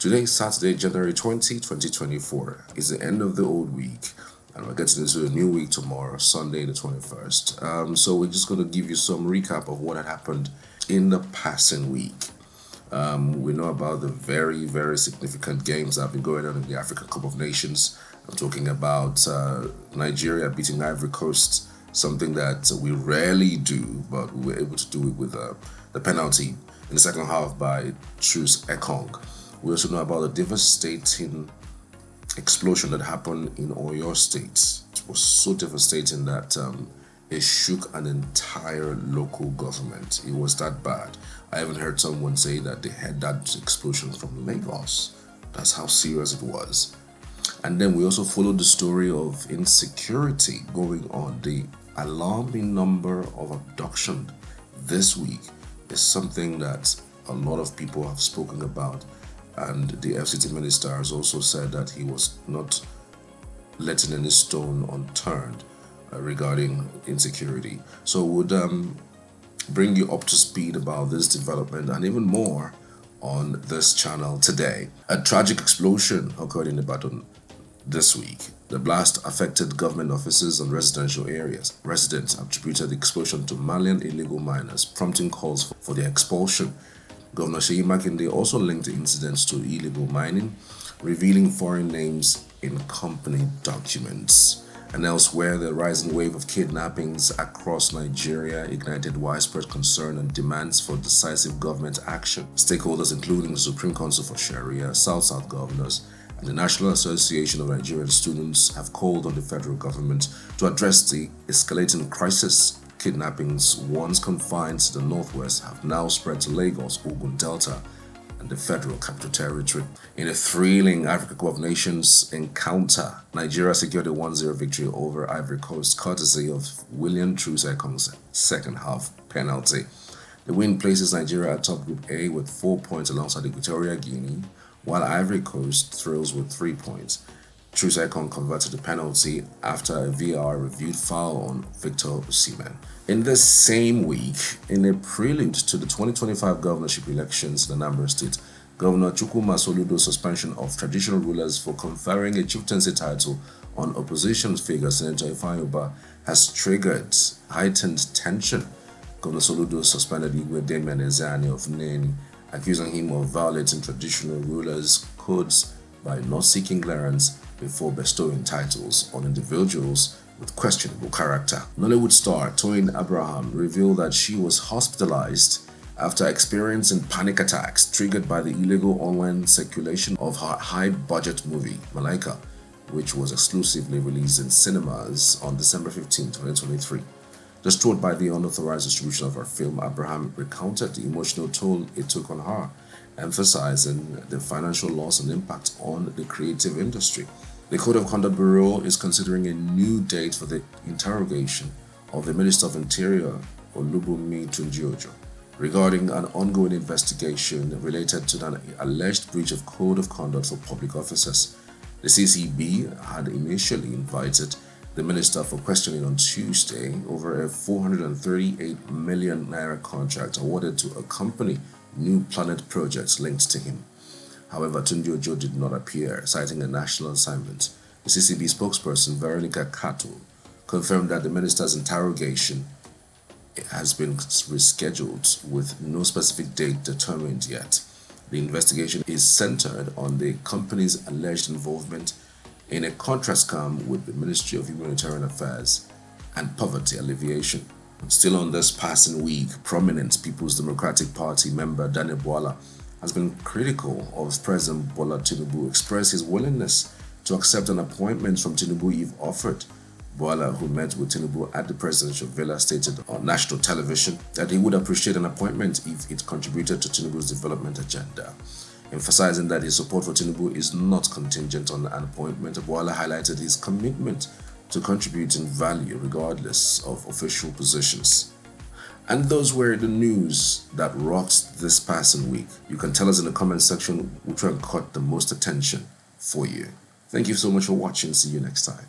Today, Saturday, January 20, 2024, is the end of the old week, and we're getting into a new week tomorrow, Sunday, the 21st. So we're just going to give you some recap of what had happened in the passing week. We know about the very, very significant games that have been going on in the African Cup of Nations. I'm talking about Nigeria beating Ivory Coast, something that we rarely do, but we were able to do it with the penalty in the second half by Truce Ekong. We also know about the devastating explosion that happened in Oyo State. It was so devastating that it shook an entire local government. It was that bad. I even heard someone say that they had that explosion from Lagos. That's how serious it was. And then we also followed the story of insecurity going on. The alarming number of abduction this week is something that a lot of people have spoken about. And the FCT minister has also said that he was not letting any stone unturned regarding insecurity. So would bring you up to speed about this development and even more on this channel today. A tragic explosion occurred in Ibadan this week. The blast affected government offices and residential areas. Residents attributed the explosion to Malian illegal miners, prompting calls for their expulsion. Governor Seyi Makinde also linked the incidents to illegal mining, revealing foreign names in company documents. And elsewhere, the rising wave of kidnappings across Nigeria ignited widespread concern and demands for decisive government action. Stakeholders, including the Supreme Council for Sharia, South-South governors, and the National Association of Nigerian Students have called on the federal government to address the escalating crisis. Kidnappings, once confined to the northwest, have now spread to Lagos, Ogun Delta, and the Federal Capital Territory. In a thrilling African Cup of Nations encounter, Nigeria secured a 1-0 victory over Ivory Coast, courtesy of William Truce Ekong's second half penalty. The win places Nigeria atop Group A with 4 points alongside Equatorial Guinea, while Ivory Coast thrills with 3 points. Truce Ekong converted the penalty after a VAR reviewed foul on Victor Osimhen. In this same week, in a prelude to the 2025 governorship elections in Anambra State, Governor Chukwuma Soludo's suspension of traditional rulers for conferring a chieftaincy title on opposition figure Senator Ifeanyi Ubah has triggered heightened tension. Governor Soludo suspended Igwe Damian Ezeani of Neni, accusing him of violating traditional rulers' codes by not seeking clearance before bestowing titles on individuals with questionable character. Nollywood star Toyin Abraham revealed that she was hospitalized after experiencing panic attacks triggered by the illegal online circulation of her high-budget movie, Malaika, which was exclusively released in cinemas on December 15, 2023. Distraught by the unauthorized distribution of her film, Abraham recounted the emotional toll it took on her, emphasizing the financial loss and impact on the creative industry. The Code of Conduct Bureau is considering a new date for the interrogation of the Minister of Interior, Olubunmi Tunjiojo, regarding an ongoing investigation related to an alleged breach of Code of Conduct for public officers. The CCB had initially invited the minister for questioning on Tuesday over a 438 million naira contract awarded to accompany New Planet projects linked to him. However, Tunjiojo did not appear, citing a national assignment. The CCB spokesperson, Veronica Kato, confirmed that the minister's interrogation has been rescheduled with no specific date determined yet. The investigation is centered on the company's alleged involvement in a contract scam with the Ministry of Humanitarian Affairs and Poverty Alleviation. Still on this passing week, prominent People's Democratic Party member Daniel Bwala has been critical of President Bola Tinubu, expressed his willingness to accept an appointment from Tinubu if offered. Bwala, who met with Tinubu at the presidential villa, stated on national television that he would appreciate an appointment if it contributed to Tinubu's development agenda. Emphasizing that his support for Tinubu is not contingent on an appointment, Bwala highlighted his commitment to contributing value regardless of official positions. And those were the news that rocked this passing week. You can tell us in the comment section which one caught the most attention for you. Thank you so much for watching. See you next time.